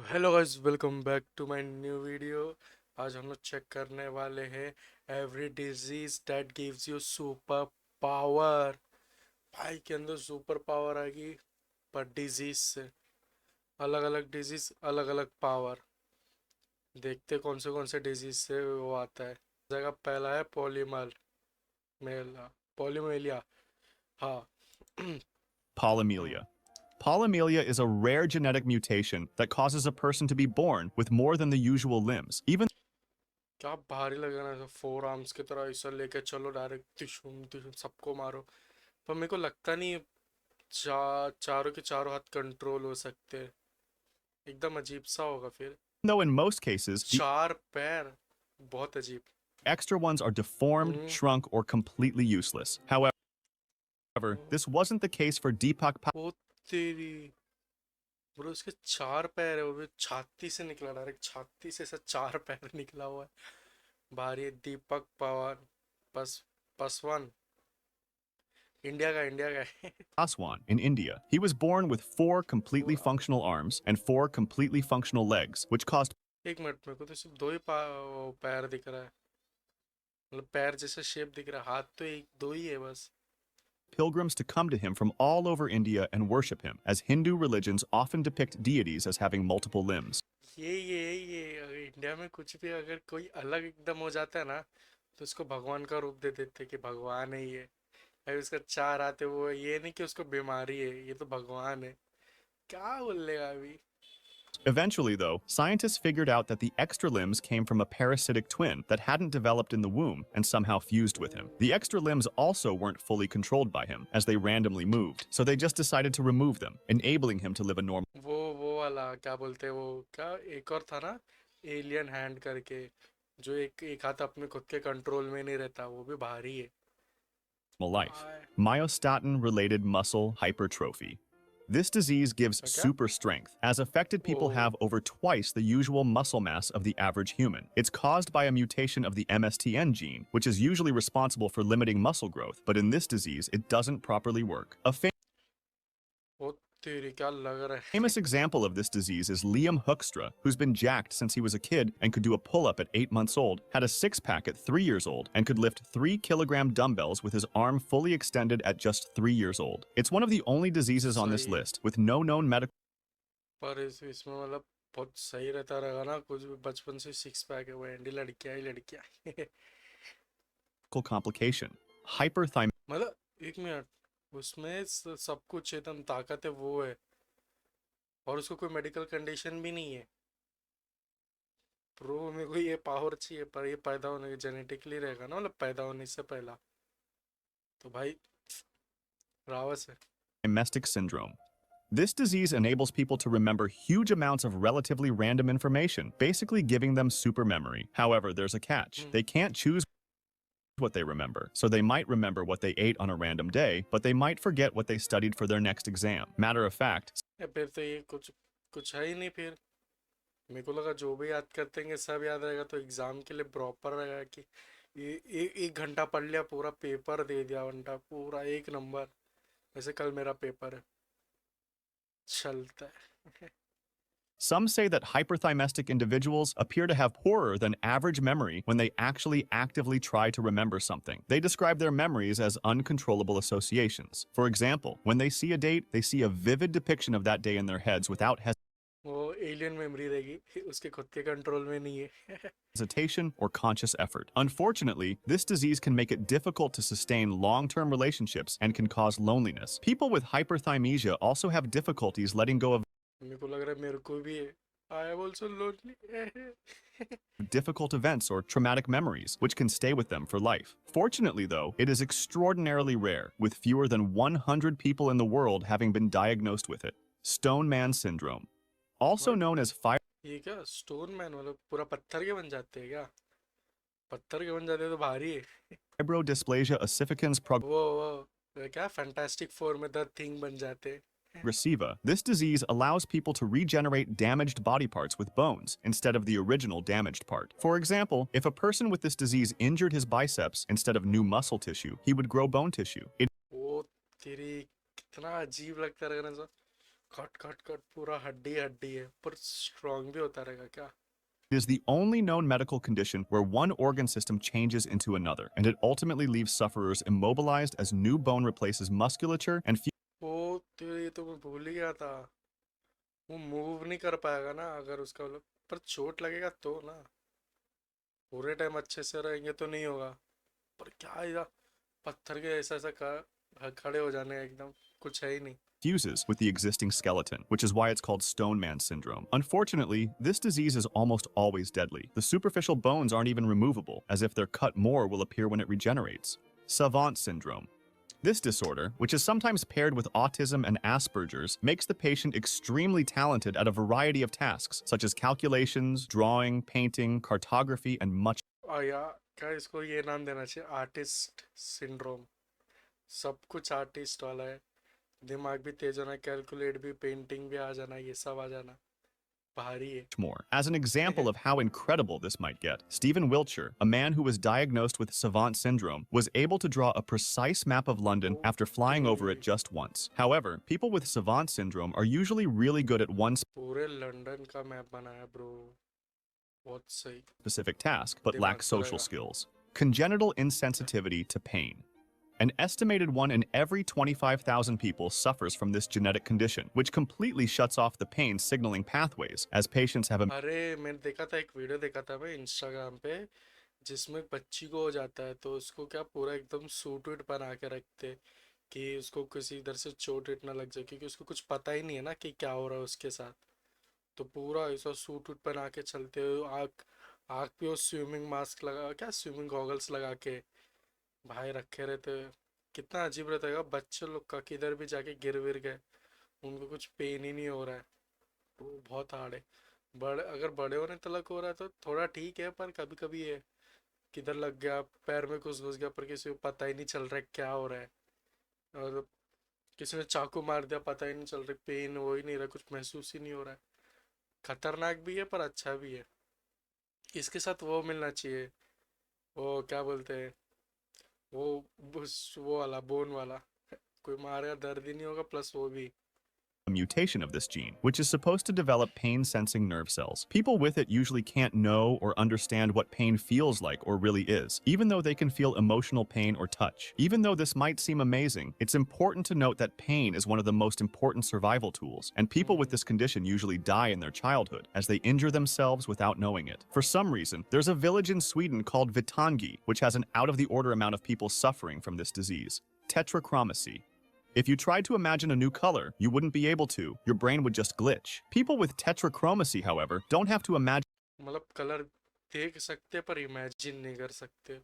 Hello guys, welcome back to my new video. आज हम लोग चेक करने वाले हैं every disease that gives you super power. भाई के अंदर सुपर पावर आएगी पर डिजीज से। अलग अलग डिजीज, अलग अलग पावर। देखते कौन से डिजीज से वो आता है। जगह पहला है पॉलीमर मेला पॉलीमेलिया। हाँ। Polymelia. Polymelia is a rare genetic mutation that causes a person to be born with more than the usual limbs. Even क्या भारी लग रहा है, फोर आर्म्स की तरह ऐसा लेके चलो, डायरेक्ट तिशुम तिशुम सबको मारो। पर मेरे को लगता नहीं चारों के चारों हाथ कंट्रोल हो सकते हैं। एकदम अजीब सा होगा फिर। though in most cases, the चार पैर, बहुत अजीब। extra ones are deformed, hmm. shrunk, or completely useless. However, this wasn't the case for Deepak ओ तेरी, ब्रो उसके चार पैर है, वो भी छाती से निकला, डायरेक्ट छाती से ऐसा चार पैर निकला हुआ है। भारी दीपक पवन पस पसवान, इंडिया का है। Paswan in India. He was born with 4 completely functional arms and 4 completely functional legs, which caused एक मिनट, मेरे को तो सिर्फ दो ही पैर दिख रहा है। मतलब पैर जैसा शेप दिख रहा है, हाथ तो एक दो ही है बस। pilgrims to come to him from all over India and worship him, as Hindu religions often depict deities as having multiple limbs. ये अगर इंडिया में कुछ भी अगर कोई अलग एकदम हो जाता है ना, तो उसको भगवान का रूप दे देते कि भगवान है ये। अगर उसका चार आते, वो ये नहीं कि उसको बीमारी है, ये तो भगवान है। क्या बोलेगा अभी। Eventually, though, scientists figured out that the extra limbs came from a parasitic twin that hadn't developed in the womb and somehow fused with him. The extra limbs also weren't fully controlled by him, as they randomly moved, so they just decided to remove them, enabling him to live a normal वो वाला क्या बोलते हैं, वो क्या एक और था ना, एलियन हैंड करके, जो एक एक हाथ अपने खुद के कंट्रोल में नहीं रहता, वो भी भारी है। life. I, Myostatin related muscle hypertrophy. This disease gives क्या? super strength, as affected O, people have over twice the usual muscle mass of the average human. It's caused by a mutation of the MSTN gene, which is usually responsible for limiting muscle growth, but in this disease, it doesn't properly work. A ओ तेरी, क्या लग रहा है। famous example of this disease is Liam Hoekstra, who's been jacked since he was a kid and could do a pull-up at 8 months old, had a six-pack at 3 years old, and could lift 3-kilogram dumbbells with his arm fully extended at just 3 years old. It's one of the only diseases on this सही है। list with no known medical पर इसमें मतलब बहुत सही रहता रहेगा ना, कुछ भी बचपन से सिक्स पैक है, वो एंडी लड़कियां ही लड़कियां। complication. Hyperthyroidism. मतलब एक मिनट, उसमें सब कुछ एकदम ताकत है वो है, और उसको कोई मेडिकल कंडीशन भी नहीं है। प्रो मेरे को ये पावर चाहिए, पर ये पैदा होने के जेनेटिकली रहेगा ना, मतलब पैदा होने से पहला, तो भाई रावस है। syndrome. This disease enables people to remember huge amounts of relatively random information, basically giving them super memory. However, there's a catch. They can't choose what they remember, so they might remember what they ate on a random day, but they might forget what they studied for their next exam. Matter of fact, फिर तो ये कुछ कुछ है ही नहीं फिर। मेरे को लगा जो भी याद करते हैं सब याद रहेगा, तो एग्जाम के लिए प्रॉपर रहेगा कि ये एक घंटा पढ़ लिया, पूरा पेपर दे दिया, घंटा पूरा एक नंबर। वैसे कल मेरा पेपर है, चलता है। some say that hyperthyroidistic individuals appear to have poorer than average memory when they actually actively try to remember something. They describe their memories as uncontrollable associations. For example, when they see a date, they see a vivid depiction of that day in their heads without वो alien memory रहेगी, उसके खुद के control में नहीं है। hesitation or conscious effort. Unfortunately, this disease can make it difficult to sustain long-term relationships and can cause loneliness. People with hyperthymesia also have difficulties letting go of मेरे को लग रहा है मेरे को भी है। I am also lonely. difficult events or traumatic memories, which can stay with them for life. Fortunately, though, it is extraordinarily rare, with fewer than 100 people in the world having been diagnosed with it. Stone Man Syndrome, also known as ये क्या stone man, मतलब पूरा पत्थर के बन जाते हैं क्या? पत्थर के बन जाते हैं तो भारी है। fibrodysplasia ossificans वो क्या फैंटास्टिक फोर में द थिंग बन जाते हैं। progressiva. This disease allows people to regenerate damaged body parts with bones instead of the original damaged part. For example, if a person with this disease injured his biceps instead of new muscle tissue, he would grow bone tissue. वो तेरी, कितना अजीब लगता रहेगा ना सब। Cut cut cut पूरा हड्डी हड्डी है, पर स्ट्रांग भी होता रहेगा क्या? It is the only known medical condition where one organ system changes into another, and it ultimately leaves sufferers immobilized as new bone replaces musculature and वो तो ये तो मैं भूल ही गया था। वो मूव नहीं कर पाएगा ना अगर उसका पर चोट लगेगा तो ना। पूरे टाइम अच्छे से रहेंगे तो नहीं होगा। पर क्या यार, पत्थर के ऐसा ऐसा खड़े हो जाने एकदम कुछ है ही नहीं। fuses with the existing skeleton, which is why it's called Stone Man syndrome. Unfortunately, this disease is almost always deadly. The superficial bones aren't even removable, as if they're cut more will appear when it regenerates. Savant syndrome. This disorder, which is sometimes paired with autism and Asperger's, makes the patient extremely talented at a variety of tasks, such as calculations, drawing, painting, cartography, and much. या क्या इसको ये नाम देना चाहिए, artist syndrome. सब कुछ artist वाला है। दिमाग भी तेज होना, कैलकुलेट भी, पेंटिंग भी आ जाना, ये सब आ जाना, भारी है। More. As an example of how incredible this might get, Stephen Wiltshire, a man who was diagnosed with savant syndrome, was able to draw a precise map of London after flying over it just once. However, people with savant syndrome are usually really good at one पूरे London का map बनाया bro, बहुत सही। specific task, but दिमाग lack तो social रहेगा। skills. Congenital insensitivity to pain. An estimated 1 in every 25,000 people suffers from this genetic condition, which completely shuts off the pain signaling pathways, as patients have a अरे मैंने देखा था, एक video देखा था मैं इंस्टाग्राम पे, जिसमें एक बच्ची को हो जाता है तो उसको क्या पूरा एकदम सूट वूट बना के रखते, कि उसको किसी इधर से चोट इतना लग जाए, क्योंकि उसको कुछ पता ही नहीं है ना कि क्या हो रहा है उसके साथ। तो पूरा ऐसा सूट वूट बना के चलते हुए, आँख आँख पे वो स्विमिंग मास्क लगा, क्या स्विमिंग गॉगल्स लगा के भाई रखे रहते। कितना अजीब रहता है बच्चे लोग का, किधर भी जाके गिर विर गए, उनको कुछ पेन ही नहीं हो रहा है। वो बहुत हार्ड है। बड़े अगर बड़े होने तलक हो रहा है तो थोड़ा ठीक है, पर कभी कभी ये किधर लग गया, पैर में कुछ घुस गया, पर किसी को पता ही नहीं चल रहा है क्या हो रहा है। और किसी ने चाकू मार दिया, पता ही नहीं चल रहा, पेन हो ही नहीं रहा, कुछ महसूस ही नहीं हो रहा है। खतरनाक भी है पर अच्छा भी है। इसके साथ वो मिलना चाहिए, वो क्या बोलते हैं, वो वो वाला बोन वाला, कोई मारेगा दर्द ही नहीं होगा, प्लस वो भी। mutation of this gene, which is supposed to develop pain-sensing nerve cells. People with it usually can't know or understand what pain feels like or really is, even though they can feel emotional pain or touch. Even though this might seem amazing, it's important to note that pain is one of the most important survival tools, and people with this condition usually die in their childhood as they injure themselves without knowing it. For some reason, there's a village in Sweden called Vittangi, which has an out-of-the-order amount of people suffering from this disease. Tetrachromacy. If you tried to imagine a new color, you wouldn't be able to. Your brain would just glitch. People with tetrachromacy, however, don't have to imagine मतलब colour देख सकते पर imagine नहीं कर सकते।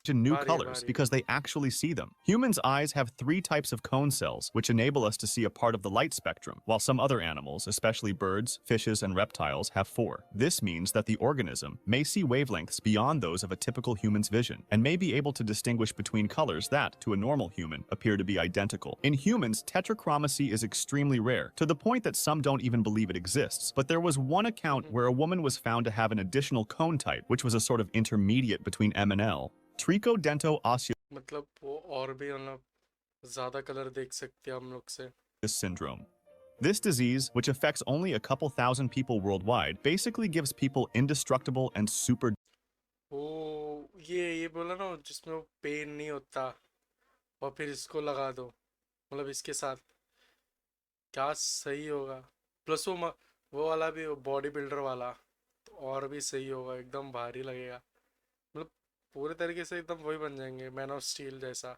new बारी colors बारी। because they actually see them. Humans' eyes have 3 types of cone cells, which enable us to see a part of the light spectrum, while some other animals, especially birds, fishes, and reptiles, have 4. This means that the organism may see wavelengths beyond those of a typical human's vision, and may be able to distinguish between colors that, to a normal human, appear to be identical. In humans, tetrachromacy is extremely rare, to the point that some don't even believe it exists. But there was one account where a woman was found to have an additional cone type, which was a sort of intermediate between M and L. Trichodento osseous मतलब वो और भी मतलब ज्यादा colour देख सकते हैं हम लोग से। syndrome. This disease, which affects only a couple thousand people worldwide, basically gives people indestructible and super वो ये बोला ना जिसमें वो पेन नहीं होता, और फिर इसको लगा दो, मतलब इसके साथ क्या सही होगा। प्लस वो वाला भी, बॉडी बिल्डर वाला, तो और भी सही होगा, एकदम भारी लगेगा। मतलब पूरे तरीके से एकदम वही बन जाएंगे, मैन ऑफ स्टील जैसा।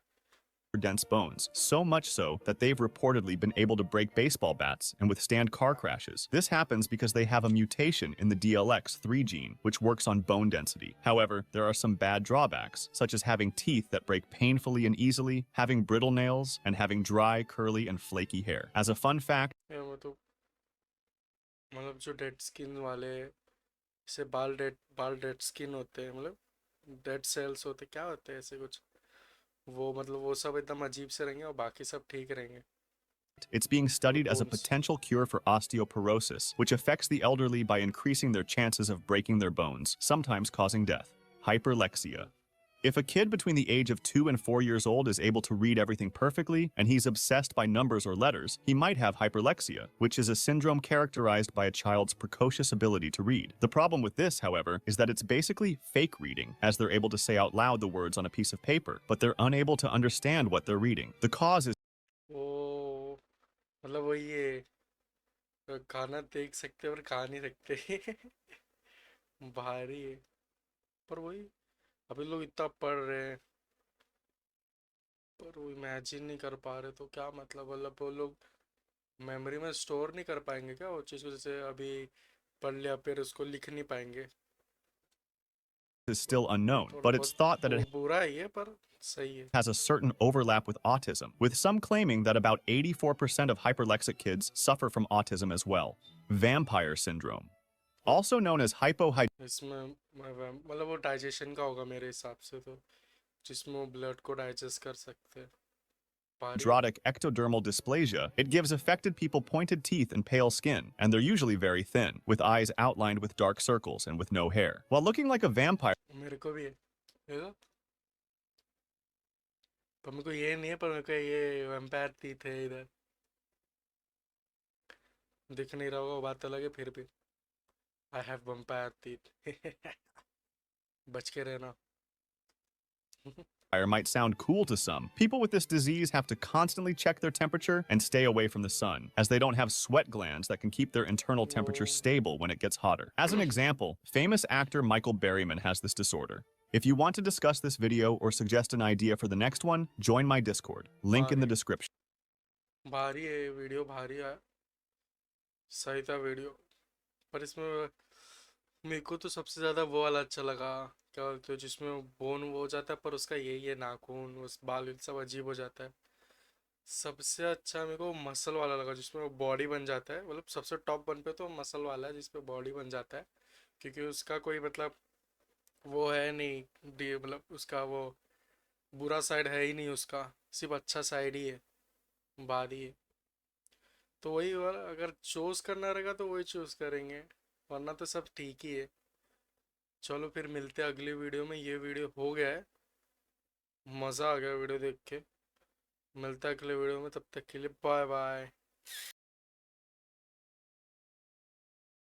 dense bones, so much so that they've reportedly been able to break baseball bats and withstand car crashes. This happens because they have a mutation in the DLX3 gene, which works on bone density. However, there are some bad drawbacks, such as having teeth that break painfully and easily, having brittle nails, and having dry, curly, and flaky hair. As a fun fact, वो तो मतलब जो dead skin वाले, जैसे बाल dead skin होते हैं, मतलब डेड सेल्स होते, क्या होते हैं ऐसे कुछ, वो मतलब वो सब एकदम अजीब से रहेंगे और बाकी सब ठीक रहेंगे। it's being studied as a bones. potential cure for osteoporosis, which affects the elderly by increasing their chances of breaking their bones, sometimes causing death. Hyperlexia. If a kid between the age of 2 and 4 years old is able to read everything perfectly and he's obsessed by numbers or letters, he might have hyperlexia, which is a syndrome characterized by a child's precocious ability to read. The problem with this, however, is that it's basically fake reading, as they're able to say out loud the words on a piece of paper, but they're unable to understand what they're reading. The cause is ओ मतलब वही है, खाना देख सकते और खा नहीं सकते। भारी है। पर वही, अभी लोग इतना पढ़ रहे हैं पर वो इमेजिन नहीं कर पा रहे, तो क्या मतलब वो लोग मेमोरी में स्टोर नहीं कर पाएंगे क्या वो चीज़ को, जैसे अभी पढ़ लिया फिर उसको लिख नहीं पाएंगे। still unknown, थोड़ा but it's बहुत thought that वो it बुरा ही है पर सही है। has a certain overlap with autism, with some claiming that about 84% of hyperlexic kids suffer from autism as well. Vampire syndrome, also known as इसमें मतलब वो डाइजेशन का होगा मेरे हिसाब से, तो जिसमें वो ब्लड को डाइजेस्ट कर सकते हैं। भारी है। hydrotic ectodermal dysplasia, it gives affected people pointed teeth and pale skin, and they're usually very thin, with eyes outlined with dark circles and with no hair. While looking like a vampire, मेरे को भी है, देखो। पर मेरे को ये नहीं है, पर मेरे को ये वैम्पायर टीथ है इधर। दिख नहीं रहा होगा वो बात अलग है, फिर भी आई हैव वैम्पायर टीथ। बच के रहना। might sound cool to some. People with this disease have to constantly check their temperature and stay away from the sun, as they don't have sweat glands that can keep their internal temperature O stable when it gets hotter. As an example, famous actor Michael Berryman has this disorder. If you want to discuss this video or suggest an idea for the next one, join my Discord. Link in the भारी description. भारी है video, भारी है। सही था video. पर इसमें मेरे को तो सबसे ज़्यादा वो वाला अच्छा लगा, क्या बोलते हो, जिसमें बोन वो हो जाता है पर उसका यही है नाखून, उस बाल सब अजीब हो जाता है। सबसे अच्छा मेरे को मसल वाला लगा, जिसमें वो बॉडी बन जाता है, मतलब सबसे टॉप वन पे तो मसल वाला है जिसपे बॉडी बन जाता है। क्योंकि उसका कोई मतलब वो है नहीं, मतलब उसका वो बुरा साइड है ही नहीं उसका, सिर्फ अच्छा साइड ही है। बारी है। तो वही वाला, अगर चूज करना रहेगा तो वही चूज करेंगे, वरना तो सब ठीक ही है। चलो फिर मिलते हैं अगली वीडियो में, ये वीडियो हो गया है, मज़ा आ गया वीडियो देख के। मिलता है अगले वीडियो में, तब तक के लिए बाय बाय।